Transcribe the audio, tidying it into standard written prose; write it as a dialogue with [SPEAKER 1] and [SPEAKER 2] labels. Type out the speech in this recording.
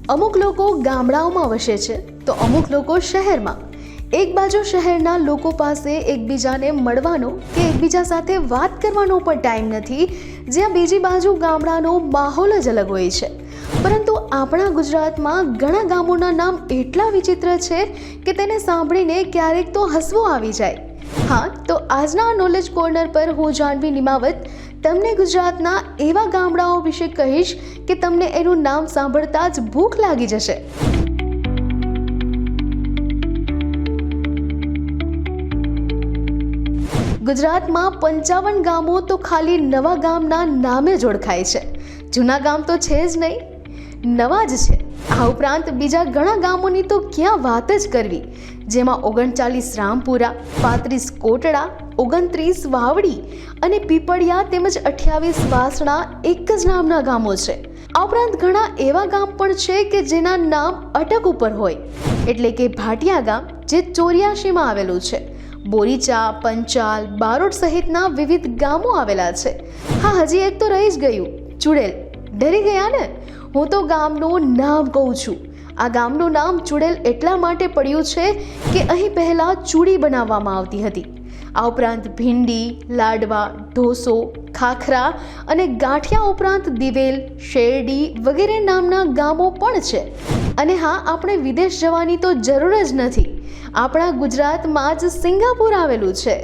[SPEAKER 1] અમુક લોકો ગામડાઓમાં વસે છે તો અમુક લોકો શહેરમાં. એક બાજુ શહેરના લોકો પાસે એકબીજાને મળવાનો કે એકબીજા સાથે વાત કરવાનો પણ ટાઈમ નથી, જ્યાં બીજી બાજુ ગામડાનો માહોલ જ અલગ હોય છે. પરંતુ આપણા ગુજરાતમાં ઘણા ગામોના નામ એટલા વિચિત્ર છે કે તેને સાંભળીને ક્યારેક તો હસવું આવી જાય. હા, તો આજના નોલેજ કોર્નર પર હું જાહ્નવી નિમાવત તમને ગુજરાતના એવા ગામડાઓ વિશે કહીશ કે તમને એનું નામ સાંભળતા જ ભૂખ લાગી જશે. ગુજરાતમાં 55 ગામો તો ખાલી નવા ગામના નામે જ ઓળખાય છે. જૂના ગામ તો છે જ નહીં, નવા જ છે. આ ઉપરાંત બીજા ઘણા ગામોની તો ક્યાં વાત જ કરવી, જેમાં 39 રામપુરા, 35 કોટડા, 29 વાવડી અને પીપળિયા તેમજ 28 વાસણા એક જ નામના ગામો છે. આ ઉપરાંત ઘણા એવા ગામ પણ છે કે જેના નામ અટક ઉપર હોય, એટલે કે ભાટિયા ગામ જે 84માં આવેલું છે. બોરીચા, પંચાલ, બારોટ સહિતના વિવિધ ગામો આવેલા છે. હા, હજી એક તો રહી જ ગયું, ચુડેલ. ડરી ગયા ને? હું તો ગામનું નામ કહું છું. આ ગામનું નામ ચુડેલ એટલા માટે પડ્યું છે કે અહીં પહેલાં ચૂડી બનાવવામાં આવતી હતી. આ ઉપરાંત ભીંડી, લાડવા, ઢોસો, ખાખરા અને ગાંઠિયા ઉપરાંત દિવેલ, શેરડી વગેરે નામના ગામો પણ છે. અને હા, આપણે વિદેશ જવાની તો જરૂર જ નથી. આપણા ગુજરાતમાં જ સિંગાપુર આવેલું છે.